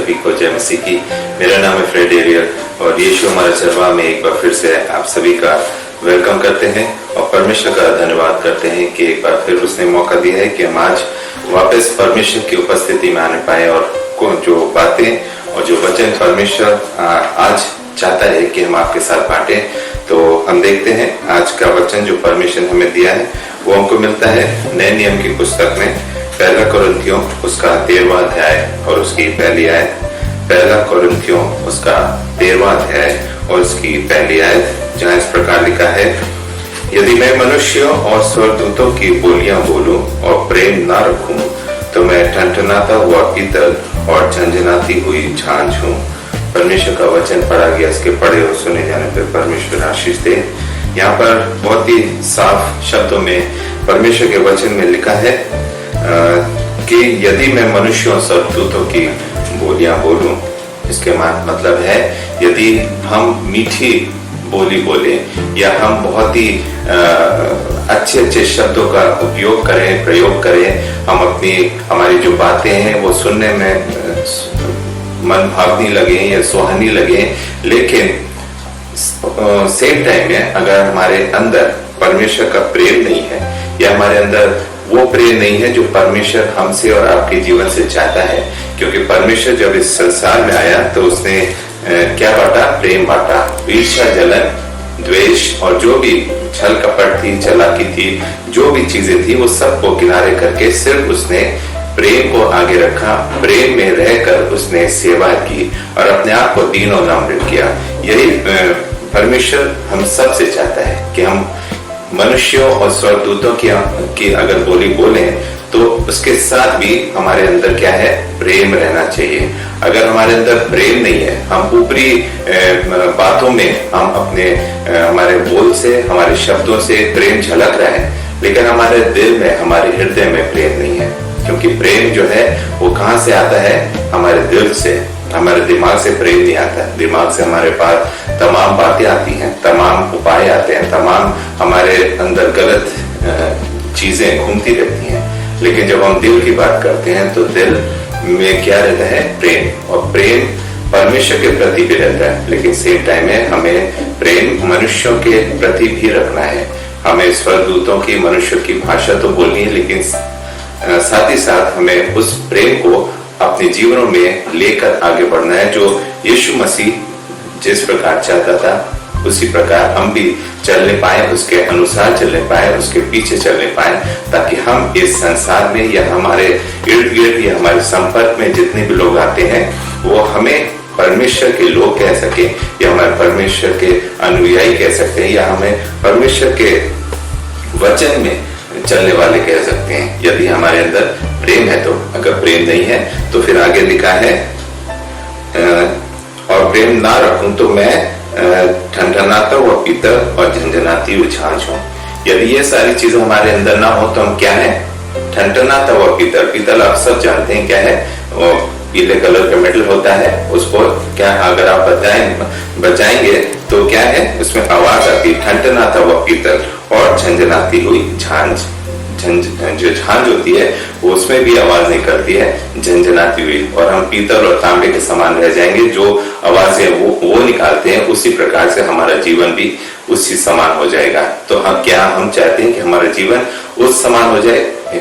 सभी को जय मसीह की। मेरा नाम है फ्रेड एरियल और यीशु हमारा चरवाहा में एक बार फिर से आप सभी का वेलकम करते हैं और परमेश्वर का धन्यवाद करते हैं कि एक बार फिर उसने मौका दिया है कि हम आज वापस परमेश्वर की उपस्थिति में आने पाए और जो बातें और जो वचन परमेश्वर आज चाहता है कि हम आपके साथ बांटें। तो हम देखते हैं आज का वचन जो परमेश्वर हमें दिया है वो हमको मिलता है नए नियम की पुस्तक में पहला कुरिन्थियों उसका 13वां अध्याय और उसकी पहली आयत। पहला कुरिन्थियों उसका 13वां अध्याय और उसकी पहली आयत, जहाँ इस प्रकार लिखा है, यदि मैं मनुष्यों और स्वर्गदूतों की बोलियां बोलूं और प्रेम ना रखूं तो मैं ठनठनाता हुआ पीतल और झंझनाती हुई झांझ हूं। परमेश्वर का वचन पढ़ा गया, इसके पढ़े और सुने जाने पर परमेश्वर आशीष दे। यहाँ पर बहुत ही साफ शब्दों में परमेश्वर के वचन में लिखा है कि यदि मैं मनुष्यों स्वर्गदूतों की बोलियां बोलूं, इसके मतलब है यदि हम मीठी बोली बोले या हम बहुत ही अच्छे अच्छे शब्दों का उपयोग करें, प्रयोग करें, हम हमारी जो बातें हैं वो सुनने में मन भावनी लगे या सुहानी लगे, लेकिन सेम टाइम में अगर हमारे अंदर परमेश्वर का प्रेम नहीं है या हमारे अंदर वो प्रेम नहीं है जो परमेश्वर हमसे और आपके जीवन से चाहता है, क्योंकि परमेश्वर जब इस संसार में आया तो उसने क्या बांटा? प्रेम बांटा। ईर्ष्या, जलन, द्वेष और जो भी छल कपट थी, चालाकी थी, जो भी चीजें थी, वो सबको किनारे करके सिर्फ उसने प्रेम को आगे रखा। प्रेम में रहकर उसने सेवा की और अपने आप को दीन और नम्र किया। यही परमेश्वर हम सब से चाहता है कि हम मनुष्यों और स्वर्गदूतों की अगर बोली बोलें तो उसके साथ भी हमारे अंदर क्या है? प्रेम रहना चाहिए। अगर हमारे अंदर प्रेम नहीं है, हम ऊपरी बातों में हम हमारे बोल से, हमारे शब्दों से प्रेम झलक रहा है, लेकिन हमारे दिल में, हमारे हृदय में प्रेम नहीं है। क्योंकि प्रेम जो है वो कहाँ से आता है? हमारे दिल से। हमारे दिमाग से प्रेम नहीं आता। दिमाग से हमारे पास तमाम बातें आती हैं, तमाम उपाय आते हैं, तमाम हमारे अंदर गलत चीजें घूमती रहती हैं। लेकिन जब हम दिल की बात करते हैं तो दिल में क्या रहता है? प्रेम। और प्रेम परमेश्वर के प्रति भी रहता है, लेकिन सेम टाइम में हमें प्रेम मनुष्यों के प्रति भी रखना है। हमें स्वर्गदूतों की, मनुष्य की भाषा तो बोलनी है, लेकिन साथ ही साथ हमें उस प्रेम को अपने जीवनों में लेकर आगे बढ़ना है। जो यीशु मसीह जिस प्रकार चाहता था उसी प्रकार हम भी चलने पाए, उसके अनुसार चलने पाए, उसके पीछे चलने पाए, ताकि हम इस संसार में या हमारे इर्द गिर्द या हमारे संपर्क में जितने भी लोग आते हैं वो हमें परमेश्वर के लोग कह सके या हमारे परमेश्वर के अनुयायी कह सकते हैं या हमें परमेश्वर के वचन में चलने वाले कह सकते हैं, यदि हमारे अंदर प्रेम है तो। अगर प्रेम नहीं है तो फिर आगे लिखा है, और प्रेम ना रखूं तो मैं ठनठनाता हुआ पीतल और झंझनाती हुई झांझ हूं। यदि ये सारी चीजें हमारे अंदर ना हो तो हम क्या है? ठनठनाता हुआ पीतल। पीतल आप सब जानते हैं क्या है? वो पीले कलर का मेटल होता है। उसको क्या अगर आप बजाएंगे तो क्या है? उसमें आवाज आती है, ठनठनाता हुआ पीतल और झंझनाती हुई झांझ। जो झांझ होती है वो उसमें भी आवाज निकलती है, झंझनाती हुई, और हम पीतल और तांबे के समान रह जाएंगे। जो आवाजें वो निकालते हैं, उसी प्रकार से हमारा जीवन भी उसी समान हो जाएगा। तो हम चाहते हैं कि हमारा जीवन उस समान हो जाए,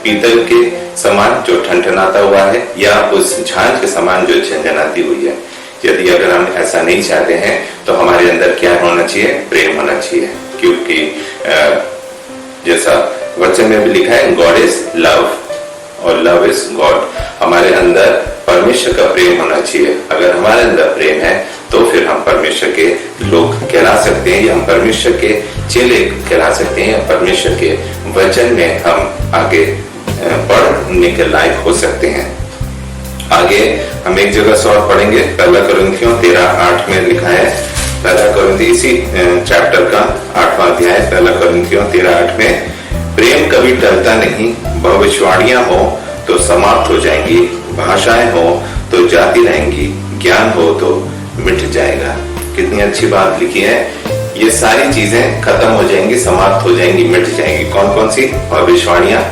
पीतल के समान जो ठनठनाता हुआ है, या उस झांझ के समान जो झंझनाती हुई है। यदि अगर हम ऐसा नहीं चाहते हैं तो हमारे अंदर क्या होना चाहिए? प्रेम होना चाहिए। क्योंकि जैसा वचन में भी लिखा है, गॉड इज लव और लव इज गॉड। हमारे अंदर परमेश्वर का प्रेम होना चाहिए। अगर हमारे अंदर प्रेम है तो फिर हम परमेश्वर के लोग कहला सकते हैं या हम परमेश्वर के चेले कहला सकते हैं, या परमेश्वर के वचन में हम आगे बढ़ने के लायक हो सकते हैं। आगे हम एक जगह से और पढ़ेंगे, पहला कुरिन्थियों 13:8 में लिखा है। पहला कुरिन्थियों इसी चैप्टर का 8वां अध्याय, पहला कुरिन्थियों 13:8 में, प्रेम कभी टलता नहीं। भविष्यवाणियां हो तो समाप्त हो जाएंगी, भाषाएं हो तो जाती रहेंगी, ज्ञान हो तो मिट जाएगा। कितनी अच्छी बात लिखी है। ये सारी चीजें खत्म हो जाएंगी, समाप्त हो जाएंगी, मिट जाएंगी। कौन कौन सी? भविष्यवाणियां।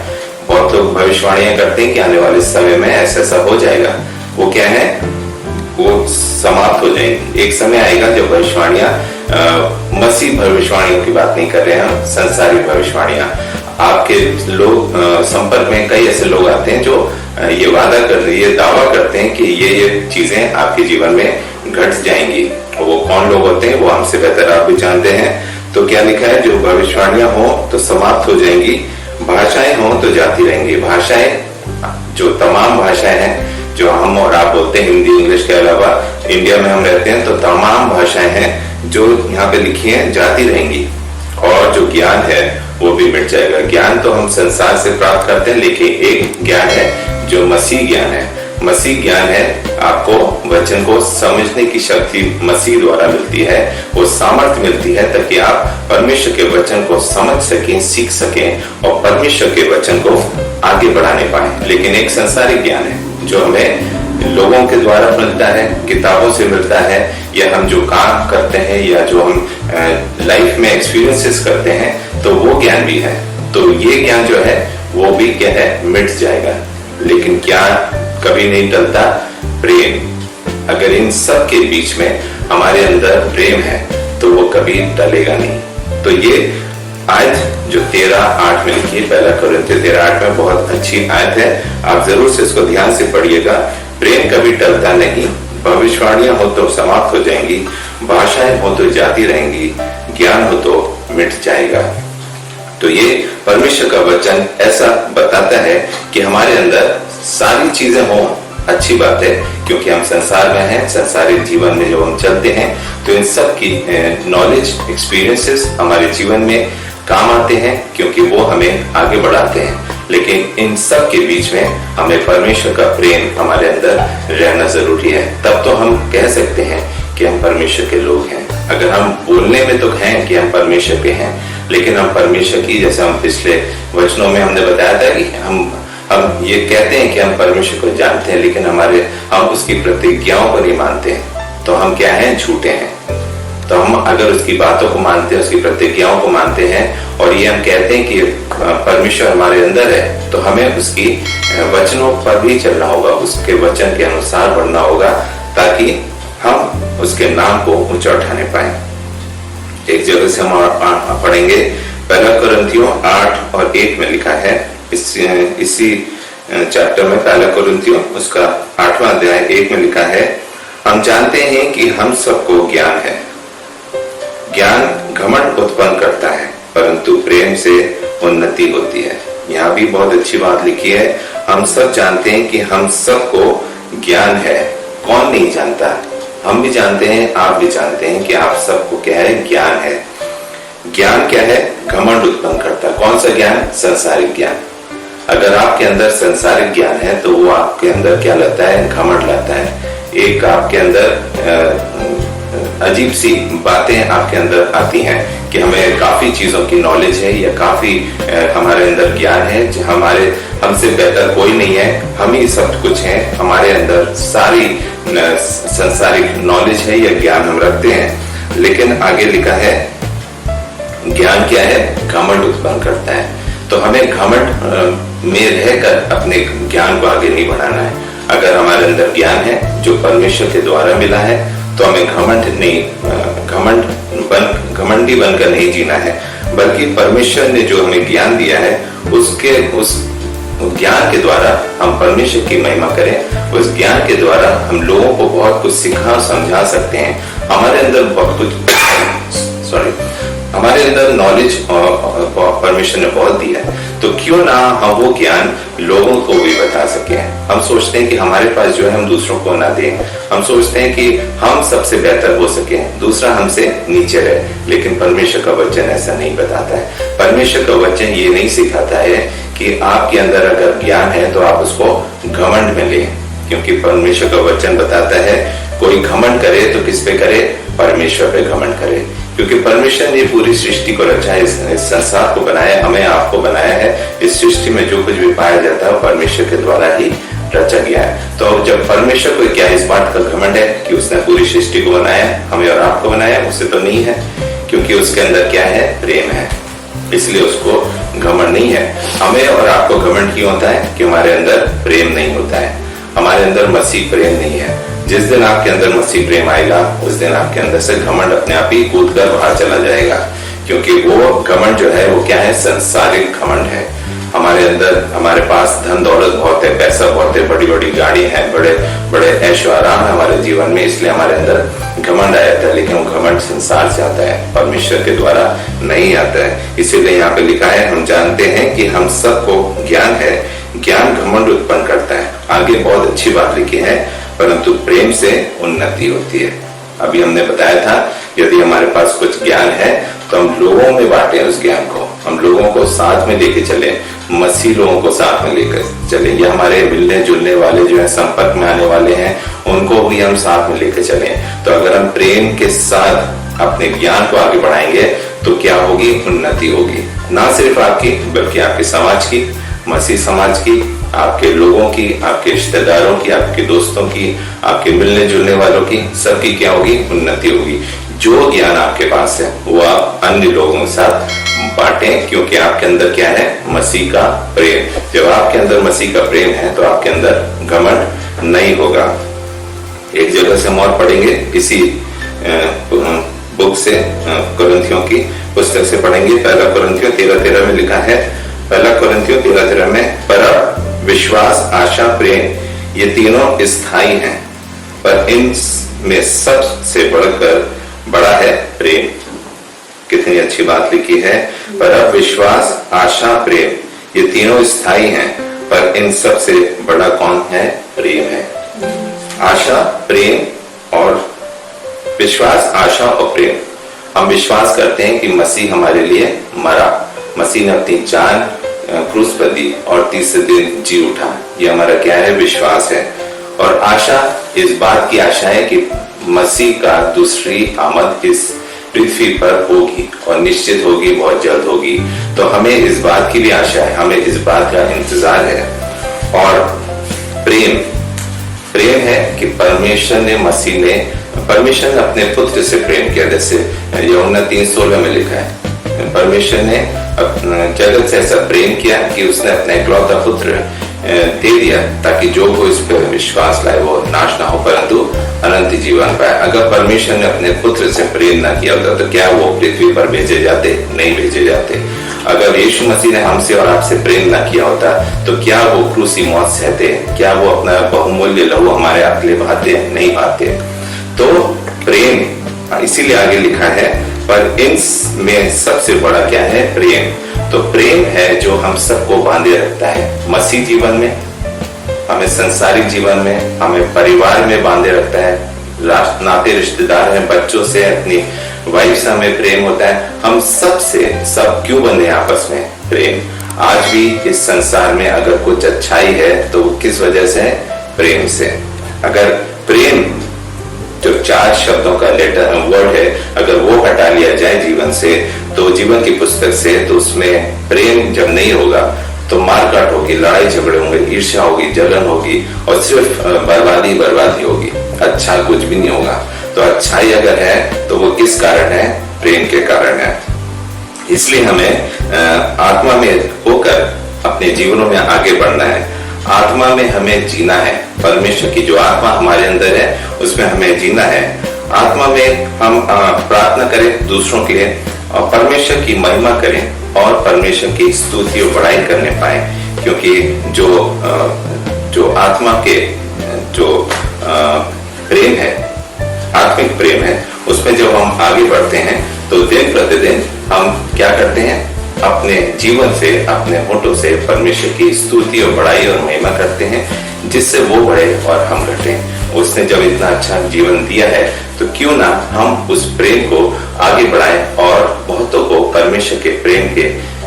बहुत लोग भविष्यवाणियां करते हैं कि आने वाले समय में ऐसा ऐसा हो जाएगा। वो क्या है? वो समाप्त हो जाएंगी। एक समय आएगा जब भविष्यवाणियां, मसीह भविष्यवाणियों की बात नहीं कर रहे हैं, संसारिक भविष्यवाणियां। आपके लोग संपर्क में कई ऐसे लोग आते हैं जो ये वादा कर रहे, ये दावा करते हैं कि ये चीजें आपके जीवन में घट जाएंगी। और वो कौन लोग होते हैं वो हमसे बेहतर आप भी जानते हैं। तो क्या लिखा है, जो भविष्यवाणियां हो तो समाप्त हो जाएंगी, भाषाएं हो तो जाती रहेंगी। भाषाएं, जो तमाम भाषाएं हैं जो हम और आप बोलते हैं, हिंदी इंग्लिश के अलावा इंडिया में हम रहते हैं, तो तमाम भाषाएं हैं जो यहाँ पे लिखी हैं, जाती रहेंगी। और जो ज्ञान है वो भी मिट जाएगा। ज्ञान तो हम संसार से प्राप्त करते हैं, लेकिन एक ज्ञान है जो मसीह ज्ञान है। मसीह ज्ञान है, आपको वचन को समझने की शक्ति मसीह द्वारा मिलती है, वो सामर्थ्य मिलती है ताकि आप परमेश्वर के वचन को समझ सकें, सीख सकें और परमेश्वर के वचन को आगे बढ़ाने पाए। लेकिन एक संसारिक ज्ञान है जो हमें लोगों के द्वारा मिलता है, किताबों से मिलता है, या हम जो काम करते हैं या जो हम लाइफ में एक्सपीरियंसेस करते हैं, तो वो ज्ञान भी है। तो ये ज्ञान जो है वो भी क्या है, मिट जाएगा। लेकिन ज्ञान कभी नहीं टलता, प्रेम। अगर इन सब के बीच में हमारे अंदर प्रेम है तो वो कभी टलेगा नहीं। तो ये आयत जो 13:8 में लिखी है, पहला कुरिन्थियों 13:8 में, बहुत अच्छी आयत है। आप जरूर से इसको ध्यान से पढ़िएगा। प्रेम कभी टलता नहीं, भविष्यवाणियां हो तो समाप्त हो जाएंगी, भाषाएं हो तो जाती रहेंगी, ज्ञान हो तो मिट जाएगा। तो ये परमेश्वर का वचन ऐसा बताता है कि हमारे अंदर सारी चीजें हो, अच्छी बात है, क्योंकि हम संसार में हैं, संसारिक जीवन में जो हम चलते हैं, तो इन सब की नॉलेज, एक्सपीरियंसेस हमारे जीवन में काम आते हैं, क्योंकि वो हमें आगे बढ़ाते हैं। लेकिन इन सब के बीच में हमें परमेश्वर का प्रेम हमारे अंदर रहना जरूरी है। तब तो हम कह सकते हैं कि हम परमेश्वर के लोग हैं। अगर हम बोलने में तो हैं कि हम परमेश्वर के हैं, लेकिन हम परमेश्वर की, जैसे हम पिछले वचनों में हमने बताया था कि हम ये कहते हैं कि हम परमेश्वर को जानते हैं, लेकिन हम उसकी प्रतिज्ञाओं को नहीं मानते हैं, तो हम क्या हैं, झूठे हैं। तो हम अगर उसकी बातों को मानते हैं, उसकी प्रतिज्ञाओं को मानते हैं, और ये हम कहते हैं कि परमेश्वर हमारे अंदर है, तो हमें उसकी वचनों पर भी चलना होगा, उसके वचन के अनुसार बढ़ना होगा, ताकि हम उसके नाम को ऊंचा उठाने पाए। एक जगह से हम पढ़ेंगे, पहला कुरिन्थियों 8:1 में लिखा है, इसी चैप्टर में, पहला कुरिन्थियों उसका 8वां अध्याय 1 में लिखा है, हम जानते हैं कि हम सबको ज्ञान है। ज्ञान घमंड उत्पन्न करता है, परंतु प्रेम से उन्नति होती है। यहाँ भी बहुत अच्छी बात लिखी है, हम सब जानते हैं कि हम सबको ज्ञान है। कौन नहीं जानता? हम भी जानते हैं, आप भी जानते हैं कि आप सबको क्या है, ज्ञान है। ज्ञान क्या है? घमंड उत्पन्न करता है। कौन सा ज्ञान? संसारिक ज्ञान। अगर आपके अंदर संसारिक ज्ञान है तो वो आपके अंदर क्या लाता है? घमंड लाता है। एक आपके अंदर अजीब सी बातें आपके अंदर आती हैं कि हमें काफी चीजों की नॉलेज है, या काफी हमारे अंदर ज्ञान है, हमसे बेहतर कोई नहीं है, हम ही सब कुछ हैं, हमारे अंदर सारी संसारिक नॉलेज है या ज्ञान हम रखते हैं। लेकिन आगे लिखा है, ज्ञान क्या है? घमंड उत्पन्न करता है। तो हमें घमंड में रहकर अपने ज्ञान को आगे नहीं बढ़ाना है। अगर हमारे अंदर ज्ञान है जो परमेश्वर के द्वारा मिला है, तो हमें घमंडी बनकर नहीं जीना है, बल्कि परमेश्वर ने जो हमें ज्ञान दिया है, उस ज्ञान के द्वारा हम परमेश्वर की महिमा करें। उस ज्ञान के द्वारा हम लोगों को बहुत कुछ सिखा समझा सकते हैं। हमारे अंदर बहुत कुछ हमारे अंदर नॉलेज परमेश्वर ने बहुत दिया है, तो क्यों ना हम वो ज्ञान लोगों को भी बता सके। हम सोचते हैं कि हमारे पास जो है हम दूसरों को ना दें, हम सोचते हैं कि हम सबसे बेहतर हो सके, दूसरा हमसे नीचे रहे। लेकिन परमेश्वर का वचन ऐसा नहीं बताता है। परमेश्वर का वचन ये नहीं सिखाता है कि आपके अंदर अगर ज्ञान है तो आप उसको घमंड में लें, क्योंकि परमेश्वर का वचन बताता है कोई घमंड करे तो किस पे करे? परमेश्वर पे घमंड करे, क्योंकि परमेश्वर ने पूरी सृष्टि को रचा है, इस संसार को बनाया, हमें आपको बनाया है। इस सृष्टि में जो कुछ भी पाया जाता है परमेश्वर के द्वारा ही रचा गया है। तो जब परमेश्वर को क्या इस बात का घमंड है कि उसने पूरी सृष्टि को बनाया, हमें और आपको बनाया? उसे तो नहीं है, क्योंकि उसके अंदर क्या है? प्रेम है, इसलिए उसको घमंड नहीं है। हमें और आपको घमंड क्यों होता है? कि हमारे अंदर प्रेम नहीं होता है, हमारे अंदर मसीह प्रेम नहीं है। जिस दिन आपके अंदर मसीह प्रेम आएगा उस दिन आपके अंदर से घमंड अपने आप ही कूद कर बाहर चला जाएगा, क्योंकि वो घमंड जो है वो क्या है, संसारिक घमंड है। हमारे अंदर, हमारे पास धन दौलत बहुत है, पैसा बहुत है, बड़ी बड़ी गाड़ी है, बड़े बड़े ऐशो आराम है हमारे जीवन में, इसलिए हमारे अंदर घमंड आ जाता है। लेकिन वो घमंड संसार से आता है, परमेश्वर के द्वारा नहीं आता है। इसीलिए यहाँ पे लिखा है, हम जानते हैं कि हम सबको ज्ञान है, ज्ञान घमंड उत्पन्न करता है। आगे बहुत अच्छी बात लिखी है, परंतु प्रेम से उन्नति होती है। अभी हमने बताया था, यदि हमारे पास कुछ ज्ञान है तो हम लोगों में बांटें उस ज्ञान को, हम लोगों को साथ में लेके चले, मसीह लोगों को साथ में लेकर चले, या हमारे मिलने जुलने वाले जो है, संपर्क में आने वाले हैं, उनको भी हम साथ में लेकर चले। तो अगर हम प्रेम के साथ अपने ज्ञान को आगे बढ़ाएंगे तो क्या होगी, उन्नति होगी, ना सिर्फ आपकी बल्कि आपके समाज की, मसीह समाज की, आपके लोगों की, आपके रिश्तेदारों की, आपके दोस्तों की, आपके मिलने जुलने वालों की, सबकी क्या होगी, उन्नति होगी। जो ज्ञान आपके पास है वो आप अन्य लोगों के साथ बांटें, क्योंकि आपके अंदर क्या है, मसीह का प्रेम। जब आपके अंदर मसीह का प्रेम है तो आपके अंदर घमंड नहीं होगा। एक जगह से हम और पढ़ेंगे, इसी बुक से, कुरिन्थियों की पुस्तक से पढ़ेंगे। पहला कुरिन्थियों 13:13 में लिखा है, पहला कुरिन्थियों 13:13 में, पर विश्वास, आशा, प्रेम ये तीनों स्थायी हैं, पर इनमें सबसे बढ़कर बड़ा है प्रेम। कितनी अच्छी बात लिखी है, पर अब विश्वास, आशा, प्रेम ये तीनों स्थायी हैं, पर इन सब से बड़ा कौन है, प्रेम है। आशा, प्रेम और विश्वास, आशा और प्रेम। हम विश्वास करते हैं कि मसीह हमारे लिए मरा, मसीह ने अपनी जान क्रूस पर दी और तीसरे दिन जी उठा, ये हमारा क्या है, विश्वास है। और आशा, इस बात की आशा है कि मसीह का दूसरी आमद इस पृथ्वी पर होगी और निश्चित होगी, बहुत जल्द होगी। तो हमें इस बात की भी आशा है, हमें इस बात का इंतजार है। और प्रेम, प्रेम है कि परमेश्वर ने अपने पुत्र से प्रेम किया, जैसे यूहन्ना 3:16 में लिखा है, परमेश्वर ने जगत से ऐसा प्रेम किया कि उसने अपना इकलौता पुत्र दे दिया, ताकि जो वो इस पर विश्वास लाए वो नाश ना हो परंतु अनंत जीवन पाए। अगर परमेश्वर ने अपने पुत्र से प्रेम ना किया होता तो क्या वो पृथ्वी पर भेजे जाते, नहीं भेजे जाते। अगर यीशु मसीह ने हमसे और आपसे प्रेम ना किया होता तो क्या वो क्रूसी मौत सहते, क्या वो अपना बहुमूल्य लहू हमारे आप के लिए बहाते, नहीं बहाते। तो प्रेम, इसीलिए आगे लिखा है, पर इनमें सबसे बड़ा क्या है, प्रेम। तो प्रेम है जो हम सबको बांधे रखता है, मसीह जीवन में, हमें संसारिक जीवन में, हमें परिवार में बांधे रखता है, नाते रिश्तेदार हैं, बच्चों से, अपनी वाइफ से हमें प्रेम होता है। हम सब क्यों बंधे हैं आपस में, प्रेम। आज भी इस संसार में अगर कुछ अच्छाई है तो किस वजह से है, प्रेम से। अगर प्रेम जो 4 शब्दों का वर्ड है, अगर वो हटा लिया जाए जीवन से, तो जीवन की पुस्तक से, तो उसमें प्रेम जब नहीं होगा तो मारकाट होगी, लड़ाई झगड़े होंगे, ईर्ष्या होगी, जलन होगी और सिर्फ बर्बादी होगी, अच्छा कुछ भी नहीं होगा। तो अच्छाई अगर है तो वो किस कारण है, प्रेम के कारण है। इसलिए हमें आत्मा में होकर अपने जीवनों में आगे बढ़ना है, आत्मा में हमें जीना है। परमेश्वर की जो आत्मा हमारे अंदर है उसमें हमें जीना है। आत्मा में हम प्रार्थना करें दूसरों के लिए और परमेश्वर की महिमा करें और परमेश्वर की स्तुति और बड़ाई करने पाए, क्योंकि जो आत्मा के जो प्रेम है, आत्मिक प्रेम है, उसमें जब हम आगे बढ़ते हैं तो दिन प्रतिदिन हम क्या करते हैं, अपने जीवन से, अपने होठों से परमेश्वर की स्तुति और बड़ाई और महिमा करते हैं, जिससे वो बढ़े और हम घटे। उसने जब इतना अच्छा जीवन दिया है तो क्यों ना हम उस प्रेम को आगे बढ़ाएं और बहुतों को परमेश्वर के प्रेम के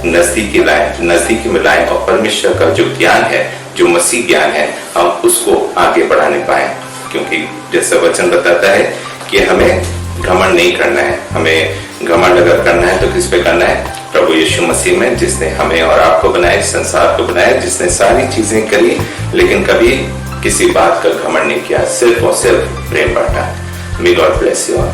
नजदीकी में लाएं और परमेश्वर का जो ज्ञान है, जो मसीह ज्ञान है, हम उसको आगे बढ़ाने पाए। क्योंकि जैसा वचन बताता है कि हमें घमंड नहीं करना है। हमें घमंड अगर करना है तो किस पे करना है, प्रभु यीशु मसीह में, जिसने हमें और आपको बनाया, संसार को बनाया, जिसने सारी चीजें करी लेकिन कभी किसी बात का घमंड नहीं किया, सिर्फ और सिर्फ प्रेम बांटा। May God bless you all.